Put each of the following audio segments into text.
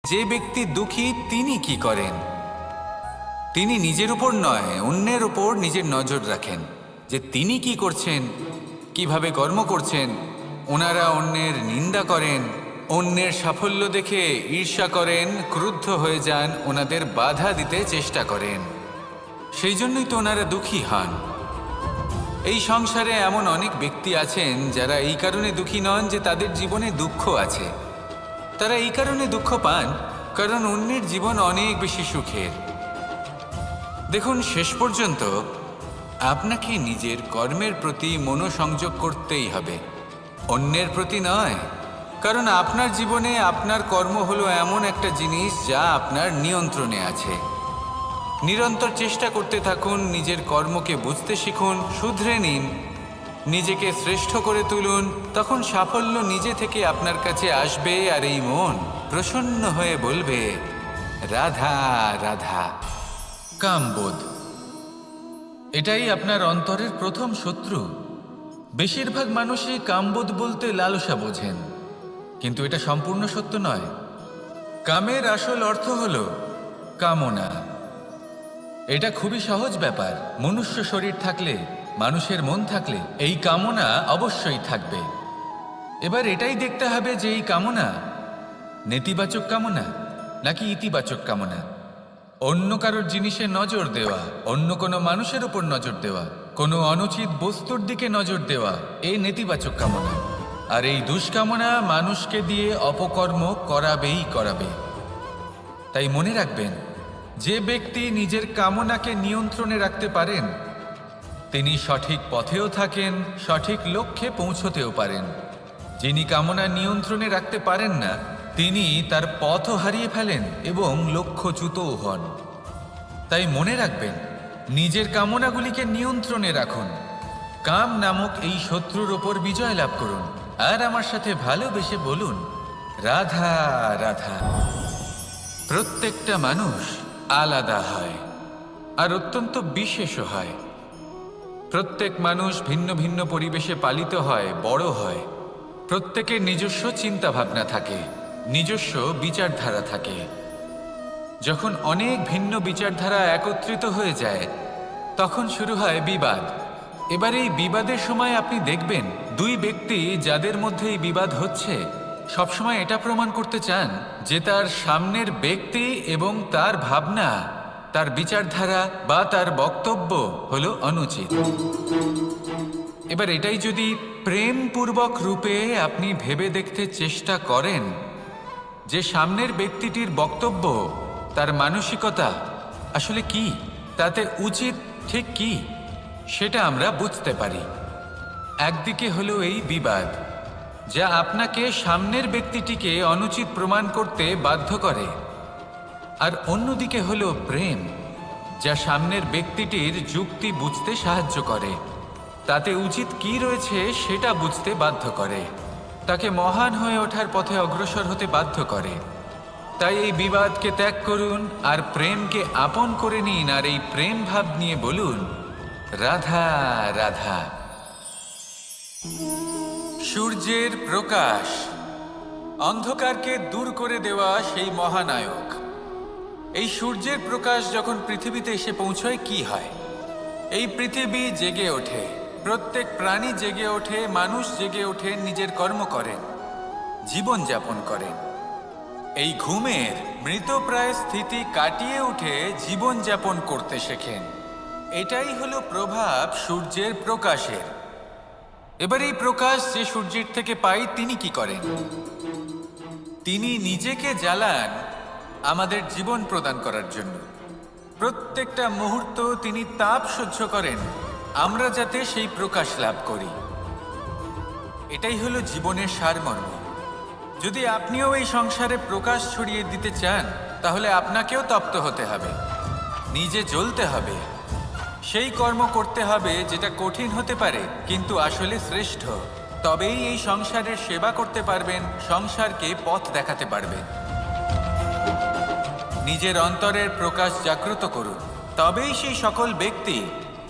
যে ব্যক্তি দুঃখী তিনি কি করেন? তিনি নিজের উপর নয়, অন্যের উপর নিজের নজর রাখেন যে তিনি কি করছেন, কিভাবে কর্ম করছেন। ওনারা অন্যের নিন্দা করেন, অন্যের সাফল্য দেখে ঈর্ষা করেন, ক্রুদ্ধ হয়ে যান, ওনাদের বাধা দিতে চেষ্টা করেন। সেই জন্যই তো ওনারা দুঃখী হন। এই সংসারে এমন অনেক ব্যক্তি আছেন যারা এই কারণে দুঃখী নন যে তাদের জীবনে দুঃখ আছে। তারা এই কারণে দুঃখ পান কারণ অন্যের জীবন অনেক বেশি সুখের। দেখুন, শেষ পর্যন্ত আপনাকে নিজের কর্মের প্রতি মনোসংযোগ করতেই হবে, অন্যের প্রতি নয়। কারণ আপনার জীবনে আপনার কর্ম হলো এমন একটা জিনিস যা আপনার নিয়ন্ত্রণে আছে। নিরন্তর চেষ্টা করতে থাকুন, নিজের কর্মকে বুঝতে শিখুন, শুধরে নিন, নিজেকে শ্রেষ্ঠ করে তুলুন। তখন সাফল্য নিজে থেকে আপনার কাছে আসবে আর এই মন প্রসন্ন হয়ে বলবে, রাধা রাধা। কামবোধ, এটাই আপনার অন্তরের প্রথম শত্রু। বেশিরভাগ মানুষই কামবোধ বলতে লালসা বোঝেন, কিন্তু এটা সম্পূর্ণ সত্য নয়। কামের আসল অর্থ হল কামনা। এটা খুবই সহজ ব্যাপার। মনুষ্য শরীর থাকলে, মানুষের মন থাকলে এই কামনা অবশ্যই থাকবে। এবার এটাই দেখতে হবে যে এই কামনা নেতিবাচক কামনা নাকি ইতিবাচক কামনা। অন্য কারোর জিনিসে নজর দেওয়া, অন্য কোনো মানুষের উপর নজর দেওয়া, কোনো অনুচিত বস্তুর দিকে নজর দেওয়া, এই নেতিবাচক কামনা। আর এই দুষ্কামনা মানুষকে দিয়ে অপকর্ম করাবেই করাবে। তাই মনে রাখবেন, যে ব্যক্তি নিজের কামনাকে নিয়ন্ত্রণে রাখতে পারেন তিনি সঠিক পথেও থাকেন, সঠিক লক্ষ্যে পৌঁছতেও পারেন। যিনি কামনা নিয়ন্ত্রণে রাখতে পারেন না তিনি তার পথও হারিয়ে ফেলেন এবং লক্ষ্যচ্যুতও হন। তাই মনে রাখবেন, নিজের কামনাগুলিকে নিয়ন্ত্রণে রাখুন। কাম নামক এই শত্রুর ওপর বিজয় লাভ করুন আর আমার সাথে ভালোবেসে বলুন, রাধা রাধা। প্রত্যেকটা মানুষ আলাদা হয় আর অত্যন্ত বিশেষও হয়। প্রত্যেক মানুষ ভিন্ন ভিন্ন পরিবেশে পালিত হয়, বড় হয়। প্রত্যেকের নিজস্ব চিন্তা ভাবনা থাকে, নিজস্ব বিচারধারা থাকে। যখন অনেক ভিন্ন বিচারধারা একত্রিত হয়ে যায় তখন শুরু হয় বিবাদ। এবার এই বিবাদের সময় আপনি দেখবেন দুই ব্যক্তি যাদের মধ্যে এই বিবাদ হচ্ছে সবসময় এটা প্রমাণ করতে চান যে তার সামনের ব্যক্তি এবং তার ভাবনা, তার বিচারধারা বা তার বক্তব্য হলো অনুচিত। এবার এটাই যদি প্রেমপূর্বক রূপে আপনি ভেবে দেখতে চেষ্টা করেন যে সামনের ব্যক্তিটির বক্তব্য, তার মানসিকতা আসলে কি, তাতে উচিত ঠিক কি, সেটা আমরা বুঝতে পারি। একদিকে হলো এই বিবাদ যা আপনাকে সামনের ব্যক্তিটিকে অনুচিত প্রমাণ করতে বাধ্য করে, আর অন্যদিকে হলো প্রেম যা সামনের ব্যক্তিটির যুক্তি বুঝতে সাহায্য করে, তাতে উচিত কি রয়েছে সেটা বুঝতে বাধ্য করে, তাকে মহান হয়ে ওঠার পথে অগ্রসর হতে বাধ্য করে। তাই এই বিবাদকে ত্যাগ করুন আর প্রেমকে আপন করে নিন, আর এই প্রেম ভাব নিয়ে বলুন, রাধা রাধা। সূর্যের প্রকাশ, অন্ধকারকে দূর করে দেওয়া সেই মহানায়ক। এই সূর্যের প্রকাশ যখন পৃথিবীতে এসে পৌঁছয় কি হয়? এই পৃথিবী জেগে ওঠে, প্রত্যেক প্রাণী জেগে ওঠে, মানুষ জেগে ওঠে, নিজের কর্ম করেন, জীবন যাপন করেন। এই ঘুমের মৃতপ্রায় স্থিতি কাটিয়ে উঠে জীবন যাপন করতে শেখেন। এটাই হলো প্রভাব সূর্যের প্রকাশের। এবার এই প্রকাশ যে সূর্যের থেকে পাই তিনি কি করেন? তিনি নিজেকে জ্বালান আমাদের জীবন প্রদান করার জন্য। প্রত্যেকটা মুহূর্ত তিনি তাপ সহ্য করেন আমরা যাতে সেই প্রকাশ লাভ করি। এটাই হলো জীবনের সারমর্ম। যদি আপনিও এই সংসারে প্রকাশ ছড়িয়ে দিতে চান তাহলে আপনাকেও তপ্ত হতে হবে, নিজে জ্বলতে হবে, সেই কর্ম করতে হবে যেটা কঠিন হতে পারে কিন্তু আসলে শ্রেষ্ঠ। তবেই এই সংসারের সেবা করতে পারবেন, সংসারকে পথ দেখাতে পারবেন। নিজের অন্তরের প্রকাশ জাগ্রত করুন, তবেই সেই সকল ব্যক্তি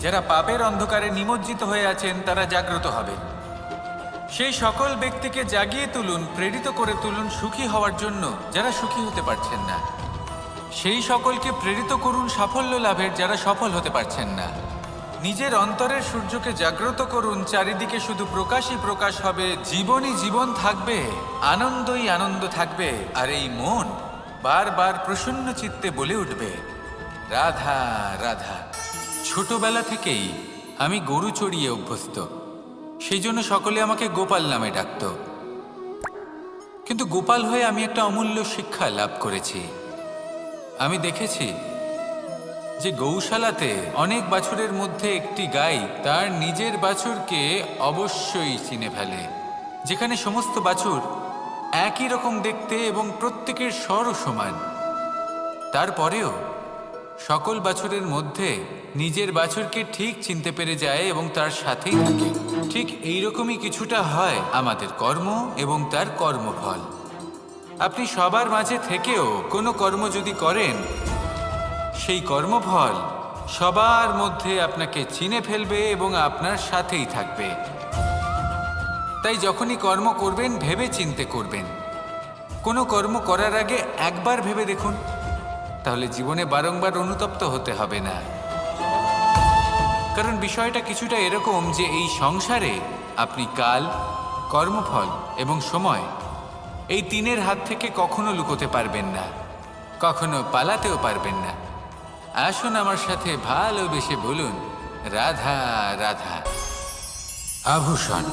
যারা পাপের অন্ধকারে নিমজ্জিত হয়ে আছেন তারা জাগ্রত হবেন। সেই সকল ব্যক্তিকে জাগিয়ে তুলুন, প্রেরিত করে তুলুন সুখী হওয়ার জন্য যারা সুখী হতে পারছেন না। সেই সকলকে প্রেরিত করুন সাফল্য লাভের যারা সফল হতে পারছেন না। নিজের অন্তরের সূর্যকে জাগ্রত করুন, চারিদিকে শুধু প্রকাশই প্রকাশ হবে, জীবনই জীবন থাকবে, আনন্দই আনন্দ থাকবে, আর এই মন বারবার প্রসন্ন চিত্তে বলে উঠবে, রাধা রাধা। ছোটবেলা থেকেই আমি গরু চড়িয়ে অভ্যস্ত, সেই জন্য সকলে আমাকে গোপাল নামে ডাকত। কিন্তু গোপাল হয়ে আমি একটা অমূল্য শিক্ষা লাভ করেছি। আমি দেখেছি যে গৌশালাতে অনেক বাছুরের মধ্যে একটি গাই তার নিজের বাছুরকে অবশ্যই চিনে ফেলে। যেখানে সমস্ত বাছুর একই রকম দেখতে এবং প্রত্যেকের স্বরও সমান, তারপরেও সকল বাছুরের মধ্যে নিজের বাছুরকে ঠিক চিনতে পেরে যায় এবং তার সাথেই থাকে। ঠিক এইরকমই কিছুটা হয় আমাদের কর্ম এবং তার কর্মফল। আপনি সবার মাঝে থেকেও কোনো কর্ম যদি করেন, সেই কর্মফল সবার মধ্যে আপনাকে চিনে ফেলবে এবং আপনার সাথেই থাকবে। তাই যখনই কর্ম করবেন ভেবে চিন্তে করবেন। কোনো কর্ম করার আগে একবার ভেবে দেখুন, তাহলে জীবনে বারংবার অনুতপ্ত হতে হবে না। কারণ বিষয়টা কিছুটা এরকম যে এই সংসারে আপনি কাল, কর্মফল এবং সময়, এই তিনের হাত থেকে কখনো লুকোতে পারবেন না, কখনো পালাতেও পারবেন না। আসুন আমার সাথে ভালোবেসে বলুন, রাধা রাধা। আভূষণ,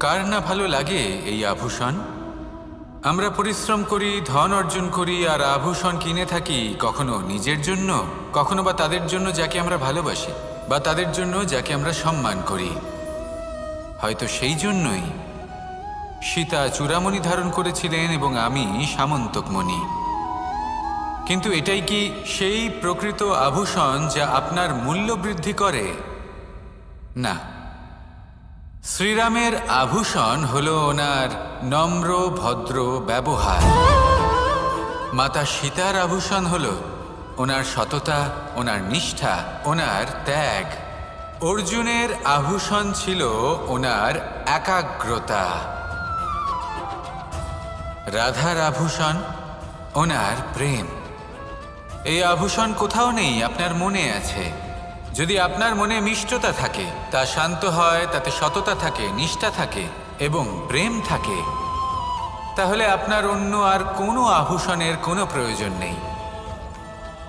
কার না ভালো লাগে এই আভূষণ? আমরা পরিশ্রম করি, ধন অর্জন করি, আর আভূষণ কিনে থাকি, কখনো নিজের জন্য, কখনো বা তাদের জন্য যাকে আমরা ভালোবাসি, বা তাদের জন্য যাকে আমরা সম্মান করি। হয়তো সেই জন্যই সীতা চূড়ামণি ধারণ করেছিলেন এবং আমি সামন্তকমণি। কিন্তু এটাই কি সেই প্রকৃত আভূষণ যা আপনার মূল্য বৃদ্ধি করে? না। শ্রীরামের আভূষণ হলো ওনার নম্র ভদ্র ব্যবহার। মাতা সীতার আভূষণ হলো ওনার সততা, ওনার নিষ্ঠা, ওনার ত্যাগ। অর্জুনের আভূষণ ছিল ওনার একাগ্রতা। রাধার আভূষণ ওনার প্রেম। এই আভূষণ কোথাও নেই, আপনার মনে আছে। যদি আপনার মনে মিষ্টতা থাকে, তা শান্ত হয়, তাতে সততা থাকে, নিষ্ঠা থাকে এবং প্রেম থাকে, তাহলে আপনার অন্য আর কোনো আভূষণের কোনো প্রয়োজন নেই।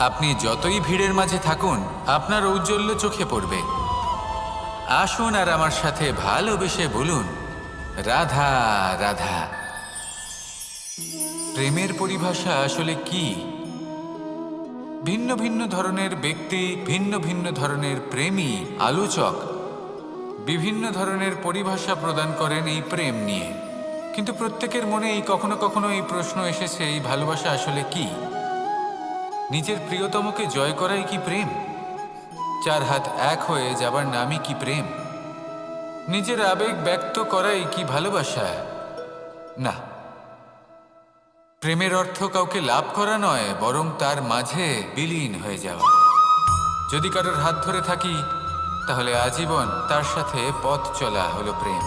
আপনি যতই ভিড়ের মাঝে থাকুন, আপনার ঔজ্জ্বল্য চোখে পড়বে। আসুন আর আমার সাথে ভালোবেসে বলুন, রাধা রাধা। প্রেমের পরিভাষা আসলে কি? ভিন্ন ভিন্ন ধরনের ব্যক্তি, ভিন্ন ভিন্ন ধরনের প্রেমী, আলোচক বিভিন্ন ধরনের পরিভাষা প্রদান করেন এই প্রেম নিয়ে। কিন্তু প্রত্যেকের মনেই কখনো কখনো এই প্রশ্ন এসেছে, এই ভালোবাসা আসলে কি? নিজের প্রিয়তমকে জয় করাই কি প্রেম? চার হাত এক হয়ে যাবার নামই কি প্রেম? নিজের আবেগ ব্যক্ত করাই কি ভালোবাসা? না। প্রেমের অর্থ কাউকে লাভ করা নয়, বরং তার মাঝে বিলীন হয়ে যাওয়া। যদি কারোর হাত ধরে থাকি, তাহলে আজীবন তার সাথে পথ চলা হলো প্রেম।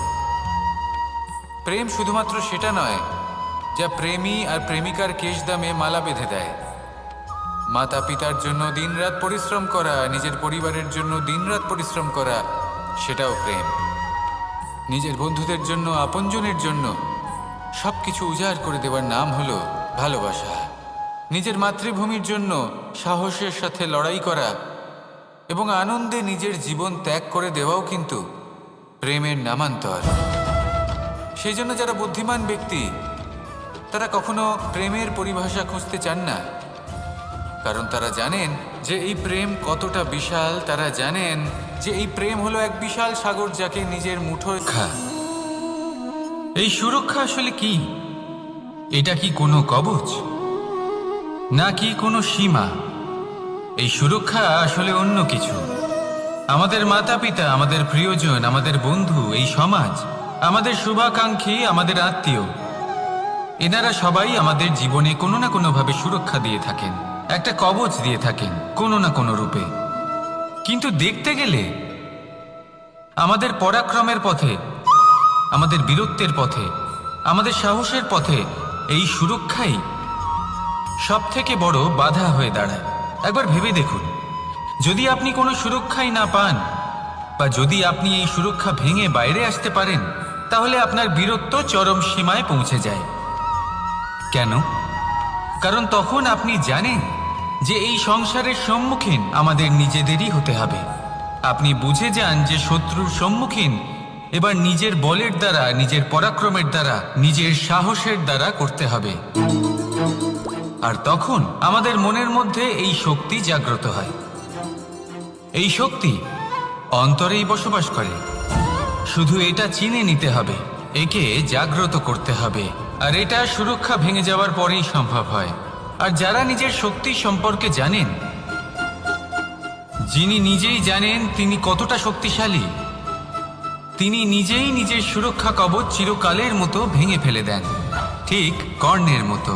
প্রেম শুধুমাত্র সেটা নয় যা প্রেমী আর প্রেমিকার কেশদামে মালা বেঁধে দেয়। মাতা পিতার জন্য দিনরাত পরিশ্রম করা, নিজের পরিবারের জন্য দিনরাত পরিশ্রম করা, সেটাও প্রেম। নিজের বন্ধুদের জন্য, আপনজনের জন্য সবকিছু উজাড় করে দেওয়ার নাম হলো ভালোবাসা। নিজের মাতৃভূমির জন্য সাহসের সাথে লড়াই করা এবং আনন্দে নিজের জীবন ত্যাগ করে দেওয়াও কিন্তু প্রেমের নামান্তর। সেই জন্য যারা বুদ্ধিমান ব্যক্তি, তারা কখনো প্রেমের পরিভাষা খুঁজতে চান না, কারণ তারা জানেন যে এই প্রেম কতটা বিশাল। তারা জানেন যে এই প্রেম হলো এক বিশাল সাগর, যাকে নিজের মুঠোয় এই সুরক্ষা আসলে কি? এটা কি কোনো কবচ, নাকি কোনো সীমা? এই সুরক্ষা আসলে অন্য কিছু। আমাদের মাতা পিতা, আমাদের প্রিয়জন, আমাদের বন্ধু, এই সমাজ, আমাদের শুভাকাঙ্ক্ষী, আমাদের আত্মীয়, এনারা সবাই আমাদের জীবনে কোনো না কোনোভাবে সুরক্ষা দিয়ে থাকেন, একটা কবচ দিয়ে থাকেন কোনো না কোনো রূপে। কিন্তু দেখতে গেলে আমাদের পরাক্রমের পথে আমাদের বীরত্বের পথে, আমাদের সাহসের পথে এই সুরক্ষাই সব থেকে বড় বাধা হয়ে দাঁড়ায়। একবার ভেবে দেখুন, যদি আপনি কোনো সুরক্ষাই না পান, বা যদি আপনি এই সুরক্ষা ভেঙে বাইরে আসতে পারেন, তাহলে আপনার বীরত্ব চরম সীমায় পৌঁছে যায়। কেন? কারণ তখন আপনি জানেন যে এই সংসারের সম্মুখীন আমাদের নিজেদেরই হতে হবে। আপনি বুঝে যান যে শত্রুর সম্মুখীন এবার নিজের বলের দ্বারা, নিজের পরাক্রমের দ্বারা, নিজের সাহসের দ্বারা করতে হবে। আর তখন আমাদের মনের মধ্যে এই শক্তি জাগ্রত হয়। এই শক্তি অন্তরেই বসবাস করে। শুধু এটা চিনে নিতে হবে, একে জাগ্রত করতে হবে। আর এটা সুরক্ষা ভেঙে যাওয়ার পরেই সম্ভব হয়। আর যারা নিজের শক্তি সম্পর্কে জানেন, যিনি নিজেই জানেন তিনি কতটা শক্তিশালী, তিনি নিজেই নিজের সুরক্ষা কবচ চিরকালের মতো ভেঙে ফেলে দেন, ঠিক কর্ণের মতো।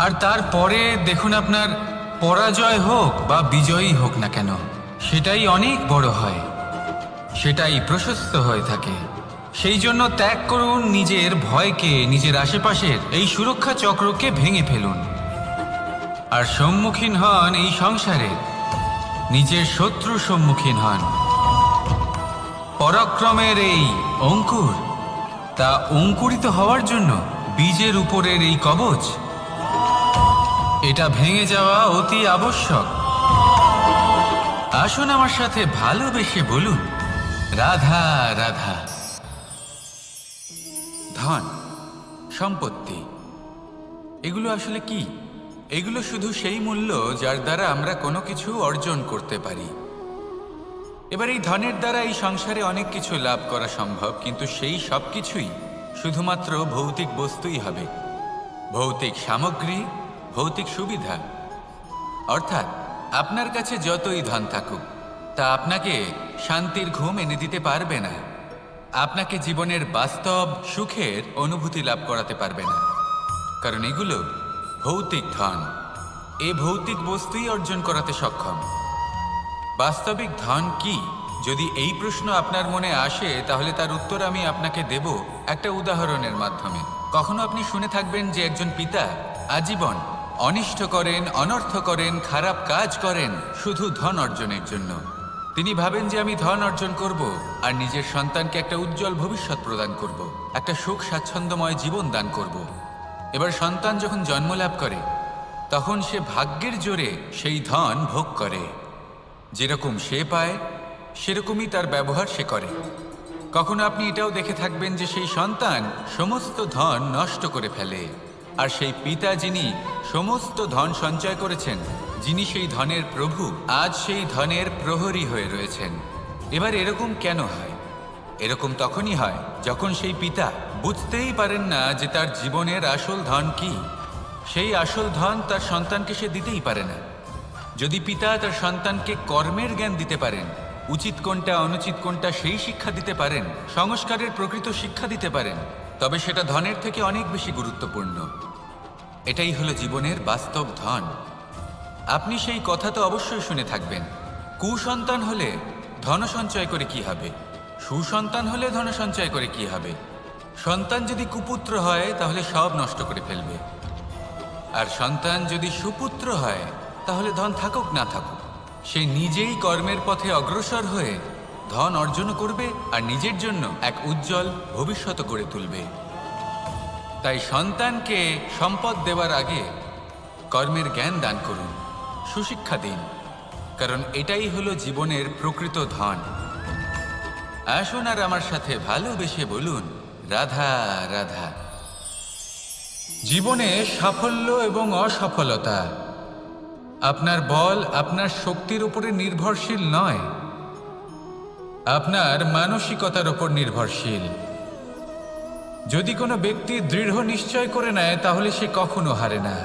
আর তারপরে দেখুন, আপনার পরাজয় হোক বা বিজয়ী হোক না কেন, সেটাই অনেক বড় হয়, সেটাই প্রশস্ত হয়ে থাকে। সেই জন্য ত্যাগ করুন নিজের ভয়কে, নিজের আশেপাশের এই সুরক্ষা চক্রকে ভেঙে ফেলুন। আর সম্মুখীন হন এই সংসারের নিজের শত্রুর সম্মুখীন হন। পরাক্রমের এই অঙ্কুর, তা অঙ্কুরিত হওয়ার জন্য বীজের উপরের এই কবচ, এটা ভেঙে যাওয়া অতি আবশ্যক। আসুন আমার সাথে ভালোবেসে বলুন, রাধা রাধা। ধন, সম্পত্তি, এগুলো আসলে কি? এগুলো শুধু সেই মূল্য যার দ্বারা আমরা কোনো কিছু অর্জন করতে পারি। এবার এই ধনের দ্বারা এই সংসারে অনেক কিছু লাভ করা সম্ভব, কিন্তু সেই সব কিছুই শুধুমাত্র ভৌতিক বস্তুই হবে, ভৌতিক সামগ্রী, ভৌতিক সুবিধা। অর্থাৎ আপনার কাছে যতই ধন থাকুক, তা আপনাকে শান্তির ঘুম এনে দিতে পারবে না, আপনাকে জীবনের বাস্তব সুখের অনুভূতি লাভ করাতে পারবে না। কারণ এগুলো ভৌতিক ধন, এ ভৌতিক বস্তুই অর্জন করাতে সক্ষম। বাস্তবিক ধন কি? যদি এই প্রশ্ন আপনার মনে আসে, তাহলে তার উত্তর আমি আপনাকে দেব একটা উদাহরণের মাধ্যমে। কখনো আপনি শুনে থাকবেন যে একজন পিতা আজীবন অনিষ্ট করেন, অনর্থ করেন, খারাপ কাজ করেন শুধু ধন অর্জনের জন্য। তিনি ভাবেন যে আমি ধন অর্জন করব আর নিজের সন্তানকে একটা উজ্জ্বল ভবিষ্যৎ প্রদান করব, একটা সুখ স্বাচ্ছন্দ্যময় জীবন দান করব। এবার সন্তান যখন জন্ম লাভ করে, তখন সে ভাগ্যের জোরে সেই ধন ভোগ করে। যেরকম সে পায়, সেরকমই তার ব্যবহার সে করে। কখনো আপনি এটাও দেখে থাকবেন যে সেই সন্তান সমস্ত ধন নষ্ট করে ফেলে, আর সেই পিতা যিনি সমস্ত ধন সঞ্চয় করেছেন, যিনি সেই ধনের প্রভু, আজ সেই ধনের প্রহরী হয়ে রয়েছেন। এবার এরকম কেন হয়? এরকম তখনই হয় যখন সেই পিতা বুঝতেই পারেন না যে তার জীবনের আসল ধন কি। সেই আসল ধন তার সন্তানকে সে দিতেই পারে না। যদি পিতা তার সন্তানকে কর্মের জ্ঞান দিতে পারেন, উচিত কোনটা অনুচিত কোনটা সেই শিক্ষা দিতে পারেন, সংস্কারের প্রকৃত শিক্ষা দিতে পারেন, তবে সেটা ধনের থেকে অনেক বেশি গুরুত্বপূর্ণ। এটাই হলো জীবনের বাস্তব ধন। আপনি সেই কথা তো অবশ্যই শুনে থাকবেন, কুসন্তান হলে ধন সঞ্চয় করে কি হবে, সুসন্তান হলে ধন সঞ্চয় করে কি হবে। সন্তান যদি কুপুত্র হয় তাহলে সব নষ্ট করে ফেলবে, আর সন্তান যদি সুপুত্র হয় তাহলে ধন থাকুক না থাকুক, সে নিজেই কর্মের পথে অগ্রসর হয়ে ধন অর্জন করবে আর নিজের জন্য এক উজ্জ্বল ভবিষ্যৎ গড়ে তুলবে। তাই সন্তানকে সম্পদ দেওয়ার আগে কর্মের জ্ঞান দান করুন, সুশিক্ষা দিন, কারণ এটাই হলো জীবনের প্রকৃত ধন। আসুন আর আমার সাথে ভালোবেসে বলুন, রাধা রাধা। জীবনে সাফল্য এবং অসফলতা আপনার বল, আপনার শক্তির উপরে নির্ভরশীল নয়, আপনার মানসিকতার উপর নির্ভরশীল। যদি কোনো ব্যক্তি দৃঢ় নিশ্চয় করে নেয় তাহলে সে কখনো হারে না।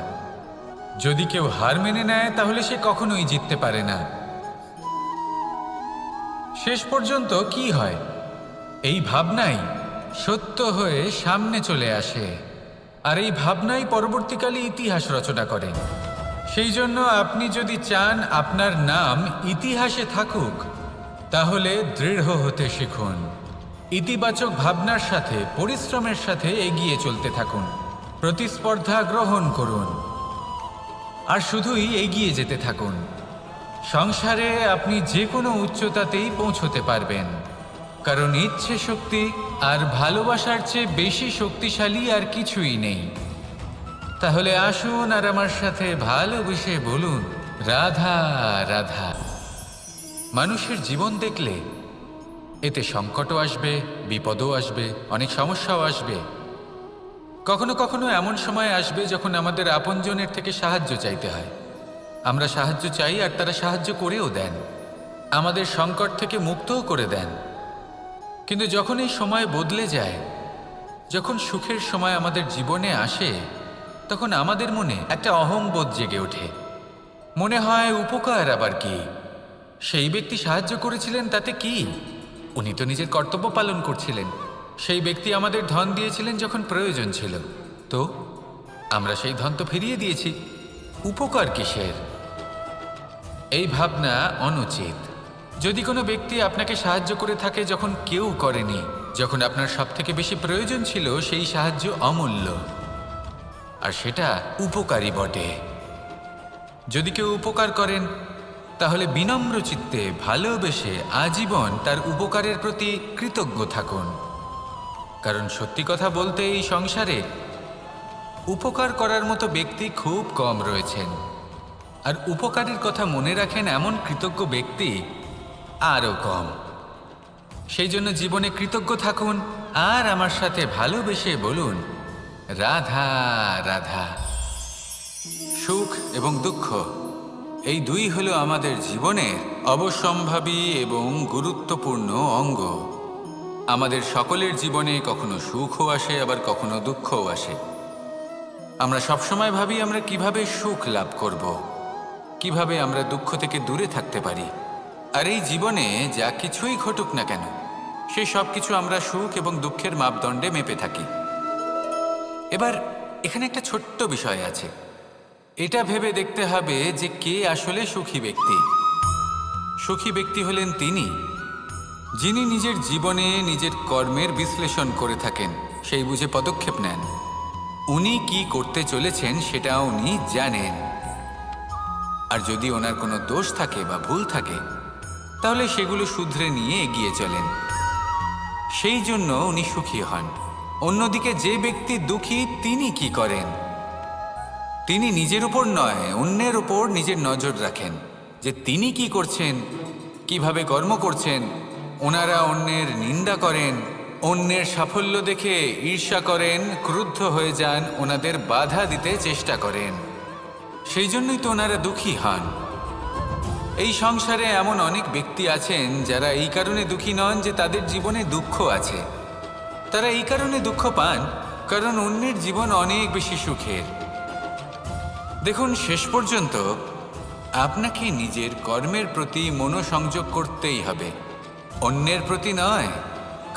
যদি কেউ হার মেনে নেয় তাহলে সে কখনোই জিততে পারে না। শেষ পর্যন্ত কি হয়? এই ভাবনাই সত্য হয়ে সামনে চলে আসে, আর এই ভাবনাই পরবর্তীকালে ইতিহাস রচনা করে। সেই জন্য আপনি যদি চান আপনার নাম ইতিহাসে থাকুক, তাহলে দৃঢ় হতে শিখুন। ইতিবাচক ভাবনার সাথে পরিশ্রমের সাথে এগিয়ে চলতে থাকুন, প্রতিস্পর্ধা গ্রহণ করুন আর শুধুই এগিয়ে যেতে থাকুন। সংসারে আপনি যে কোনো উচ্চতাতেই পৌঁছতে পারবেন, কারণ ইচ্ছে শক্তি আর ভালোবাসার চেয়ে বেশি শক্তিশালী আর কিছুই নেই। তাহলে আসুন আর আমার সাথে ভালোবেসে বলুন, রাধা রাধা। মানুষের জীবন দেখলে এতে সংকটও আসবে, বিপদও আসবে, অনেক সমস্যাও আসবে। কখনো কখনো এমন সময় আসবে যখন আমাদের আপনজনের থেকে সাহায্য চাইতে হয়। আমরা সাহায্য চাই আর তারা সাহায্য করেও দেন, আমাদের সংকট থেকে মুক্তও করে দেন। কিন্তু যখন এই সময় বদলে যায়, যখন সুখের সময় আমাদের জীবনে আসে, তখন আমাদের মনে একটা অহংবোধ জেগে ওঠে। মনে হয় উপকার আবার কি, সেই ব্যক্তি সাহায্য করেছিলেন তাতে কি, উনি তো নিজের কর্তব্য পালন করছিলেন। সেই ব্যক্তি আমাদের ধন দিয়েছিলেন যখন প্রয়োজন ছিল, তো আমরা সেই ধন তো ফিরিয়ে দিয়েছি, উপকার কিসের? এই ভাবনা অনুচিত। যদি কোনো ব্যক্তি আপনাকে সাহায্য করে থাকে যখন কেউ করেনি, যখন আপনার সবথেকে বেশি প্রয়োজন ছিল, সেই সাহায্য অমূল্য আর সেটা উপকারী বটে। যদি কেউ উপকার করেন তাহলে বিনম্র চিত্তে ভালোবেসে আজীবন তার উপকারের প্রতি কৃতজ্ঞ থাকুন। কারণ সত্যি কথা বলতে এই সংসারে উপকার করার মতো ব্যক্তি খুব কম রয়েছেন, আর উপকারের কথা মনে রাখেন এমন কৃতজ্ঞ ব্যক্তি আরও কম। সেই জন্য জীবনে কৃতজ্ঞ থাকুন আর আমার সাথে ভালোবেসে বলুন, রাধা রাধা। সুখ এবং দুঃখ এই দুই হলো আমাদের জীবনের অবশ্যম্ভাবী এবং গুরুত্বপূর্ণ অঙ্গ। আমাদের সকলের জীবনে কখনো সুখও আসে, আবার কখনো দুঃখও আসে। আমরা সবসময় ভাবি আমরা কিভাবে সুখ লাভ করব, কিভাবে আমরা দুঃখ থেকে দূরে থাকতে পারি। আর এই জীবনে যা কিছুই ঘটুক না কেন, সেই সব কিছু আমরা সুখ এবং দুঃখের মাপদণ্ডে মেপে থাকি। এবার এখানে একটা ছোট্ট বিষয় আছে, এটা ভেবে দেখতে হবে যে কে আসলে সুখী ব্যক্তি। সুখী ব্যক্তি হলেন তিনি যিনি নিজের জীবনে নিজের কর্মের বিশ্লেষণ করে থাকেন, সেই বুঝে পদক্ষেপ নেন। উনি কি করতে চলেছেন সেটা উনি জানেন, আর যদি ওনার কোনো দোষ থাকে বা ভুল থাকে তাহলে সেগুলো শুধরে নিয়ে এগিয়ে চলেন। সেই জন্য উনি সুখী হন। অন্যদিকে যে ব্যক্তি দুঃখী, তিনি কি করেন? তিনি নিজের উপর নয়, অন্যের উপর নিজের নজর রাখেন যে তিনি কি করছেন, কিভাবে কর্ম করছেন। ওনারা অন্যের নিন্দা করেন, অন্যের সাফল্য দেখে ঈর্ষা করেন, ক্রুদ্ধ হয়ে যান, ওনাদের বাধা দিতে চেষ্টা করেন। সেই জন্যই তো ওনারা দুঃখী হন। এই সংসারে এমন অনেক ব্যক্তি আছেন যারা এই কারণে দুঃখী নন যে তাদের জীবনে দুঃখ আছে। তারা এই কারণে দুঃখ পান কারণ অন্যের জীবন অনেক বেশি সুখের। দেখুন, শেষ পর্যন্ত আপনাকে নিজের কর্মের প্রতি মনোসংযোগ করতেই হবে, অন্যের প্রতি নয়।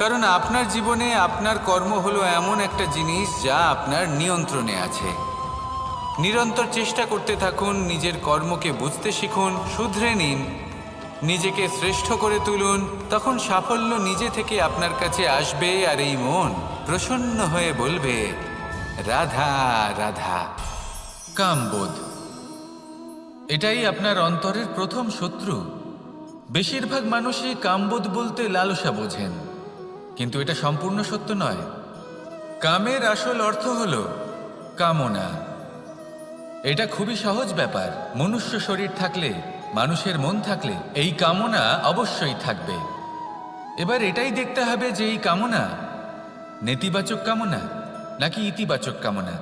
কারণ আপনার জীবনে আপনার কর্ম হলো এমন একটা জিনিস যা আপনার নিয়ন্ত্রণে আছে। নিরন্তর চেষ্টা করতে থাকুন, নিজের কর্মকে বুঝতে শিখুন, শুধরে নিন, নিজেকে শ্রেষ্ঠ করে তুলুন। তখন সাফল্য নিজে থেকে আপনার কাছে আসবে, আর এই মন প্রসন্ন হয়ে বলবে, রাধা রাধা। কামবোধ, এটাই আপনার অন্তরের প্রথম শত্রু। বেশিরভাগ মানুষই কামবোধ বলতে লালসা বোঝেন, কিন্তু এটা সম্পূর্ণ সত্য নয়। কামের আসল অর্থ হলো কামনা। এটা খুবই সহজ ব্যাপার। মনুষ্য শরীর থাকলে, মানুষের মন থাকলে এই কামনা অবশ্যই থাকবে। এবার এটাই দেখতে হবে যে এই কামনা নেতিবাচক কামনা নাকি ইতিবাচক কামনা।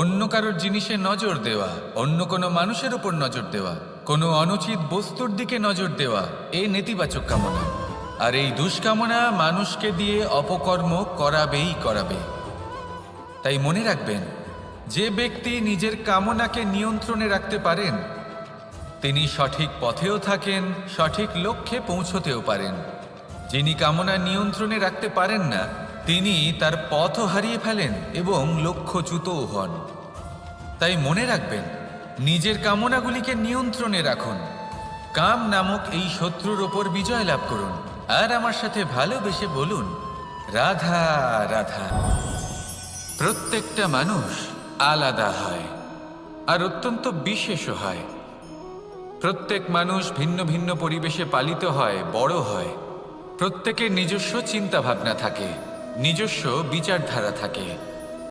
অন্য কারোর জিনিসে নজর দেওয়া, অন্য কোনো মানুষের উপর নজর দেওয়া, কোনো অনুচিত বস্তুর দিকে নজর দেওয়া, এই নেতিবাচক কামনা। আর এই দুষ্কামনা মানুষকে দিয়ে অপকর্ম করাবেই করাবে। তাই মনে রাখবেন, যে ব্যক্তি নিজের কামনাকে নিয়ন্ত্রণে রাখতে পারেন তিনি সঠিক পথেও থাকেন, সঠিক লক্ষ্যে পৌঁছতেও পারেন। যিনি কামনা নিয়ন্ত্রণে রাখতে পারেন না তিনি তার পথও হারিয়ে ফেলেন এবং লক্ষ্যচ্যুতও হন। তাই মনে রাখবেন, নিজের কামনাগুলিকে নিয়ন্ত্রণে রাখুন। কাম নামক এই শত্রুর ওপর বিজয় লাভ করুন। আর আমার সাথে ভালোবেসে বলুন, রাধা রাধা। প্রত্যেকটা মানুষ আলাদা হয় আর অত্যন্ত বিশেষও হয়। প্রত্যেক মানুষ ভিন্ন ভিন্ন পরিবেশে পালিত হয়, বড় হয়। প্রত্যেকের নিজস্ব চিন্তা ভাবনা থাকে, নিজস্ব বিচারধারা থাকে।